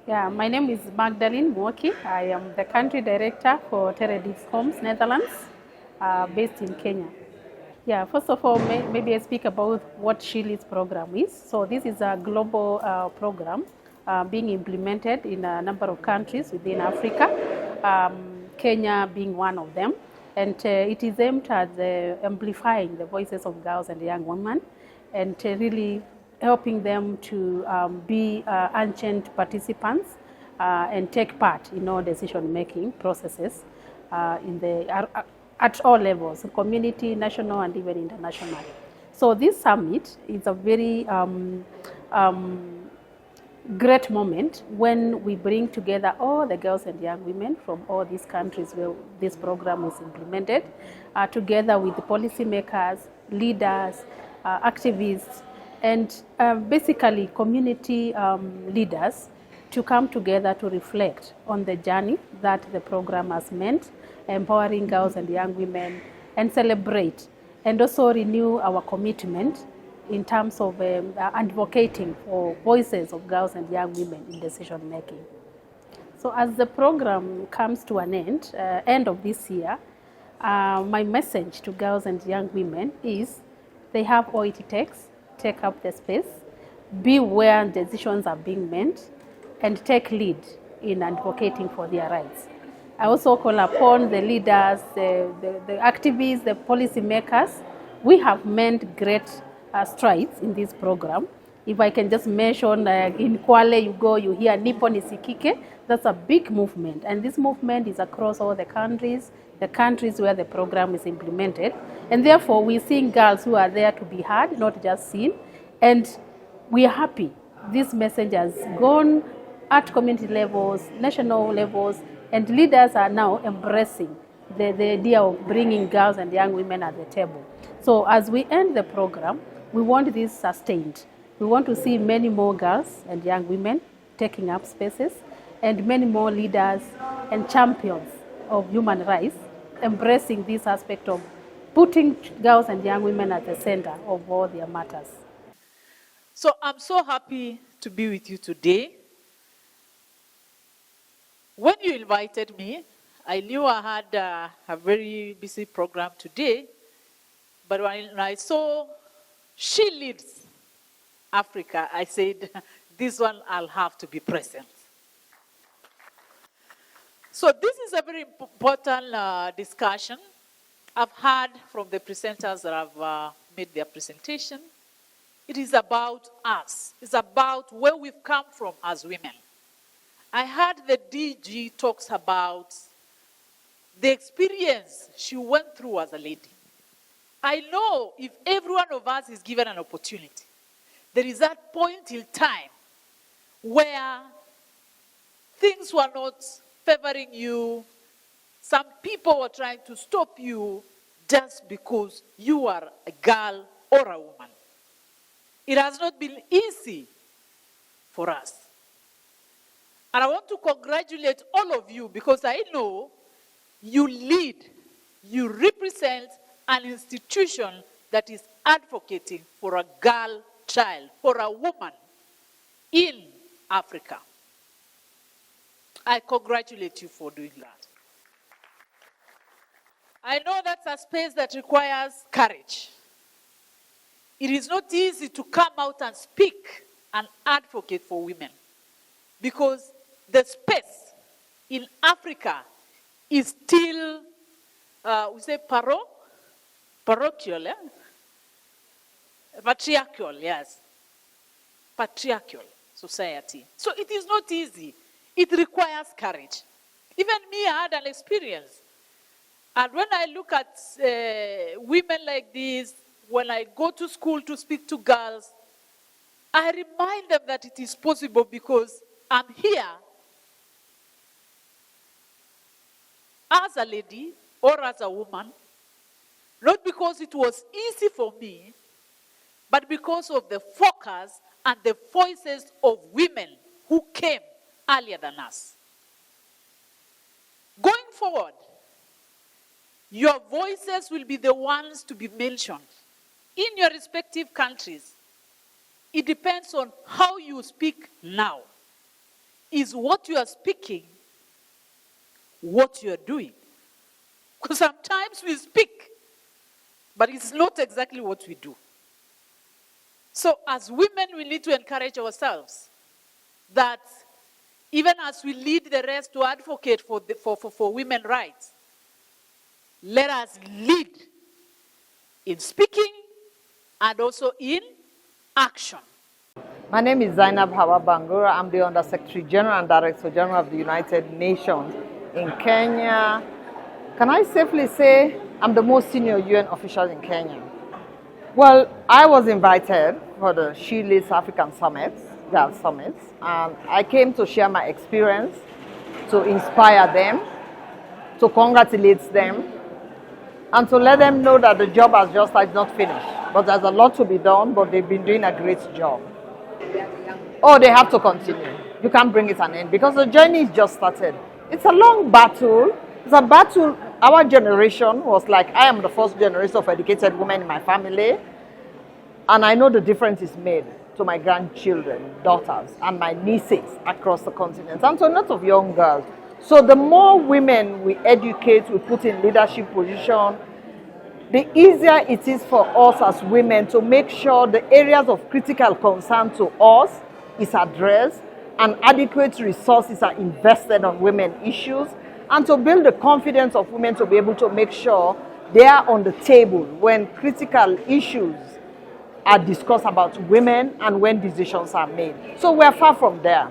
Yeah, my name is Magdalene Mwoki. I am the country director for Teredix Homes, Netherlands, based in Kenya. Yeah, first of all, maybe I speak about what SheLeads program is. So this is a global program being implemented in a number of countries within Africa, Kenya being one of them. And it is aimed at amplifying the voices of girls and young women and really helping them to be ancient participants and take part in all decision-making processes at all levels, community, national, and even international. So this summit is a very great moment when we bring together all the girls and young women from all these countries where this program is implemented, together with the policymakers, leaders, activists, and basically community leaders to come together to reflect on the journey that the program has meant, empowering girls and young women, and celebrate and also renew our commitment in terms of advocating for voices of girls and young women in decision making. So as the program comes to an end of this year, my message to girls and young women is they have all it takes, take up the space, be where decisions are being made, and take lead in advocating for their rights. I also call upon the leaders, the activists, the policymakers. We have made great strides in this program. If I can just mention, in Kwale, you go, you hear Nipo Nisikike. That's a big movement. And this movement is across all the countries where the program is implemented. And therefore, we're seeing girls who are there to be heard, not just seen. And we are happy. This message has gone at community levels, national levels, and leaders are now embracing the idea of bringing girls and young women at the table. So as we end the program, we want this sustained. We want to see many more girls and young women taking up spaces and many more leaders and champions of human rights embracing this aspect of putting girls and young women at the center of all their matters. So I'm so happy to be with you today. When you invited me, I knew I had a very busy program today, but when I saw SheLeads Africa, I said, this one I'll have to be present. So this is a very important discussion. I've heard from the presenters that have made their presentation. It is about us. It's about where we've come from as women. I heard the DG talks about the experience she went through as a lady. I know if every one of us is given an opportunity, there is that point in time where things were not favoring you. Some people were trying to stop you just because you are a girl or a woman. It has not been easy for us. And I want to congratulate all of you because I know you lead, you represent an institution that is advocating for a girl child, for a woman in Africa. I congratulate you for doing that. I know that's a space that requires courage. It is not easy to come out and speak and advocate for women because the space in Africa is still, we say parochial, patriarchal, yes. Patriarchal society. So it is not easy. It requires courage. Even me, I had an experience. And when I look at women like this, when I go to school to speak to girls, I remind them that it is possible because I'm here as a lady or as a woman, not because it was easy for me, but because of the focus and the voices of women who came earlier than us. Going forward, your voices will be the ones to be mentioned in your respective countries. It depends on how you speak now. is what you are speaking, what you are doing. Because sometimes we speak, but it's not exactly what we do. So as women, we need to encourage ourselves that even as we lead the rest to advocate for women's rights, let us lead in speaking and also in action. My name is Zainab Hawa Bangura. I'm the Under Secretary General and Director General of the United Nations in Kenya. Can I safely say I'm the most senior UN official in Kenya? Well, I was invited for the She Leads African Summit, Girls Summit, and I came to share my experience, to inspire them, to congratulate them, and to let them know that the job has just not finished. But there's a lot to be done, but they've been doing a great job. Oh, they have to continue. You can't bring it an end because the journey is just started. It's a long battle. It's a battle. Our generation was like, I am the first generation of educated women in my family. And I know the difference is made to my grandchildren, daughters, and my nieces across the continent, and to a lot of young girls. So the more women we educate, we put in leadership position, the easier it is for us as women to make sure the areas of critical concern to us is addressed and adequate resources are invested on women issues, and to build the confidence of women to be able to make sure they are on the table when critical issues are discussed about women and when decisions are made. So we're far from there.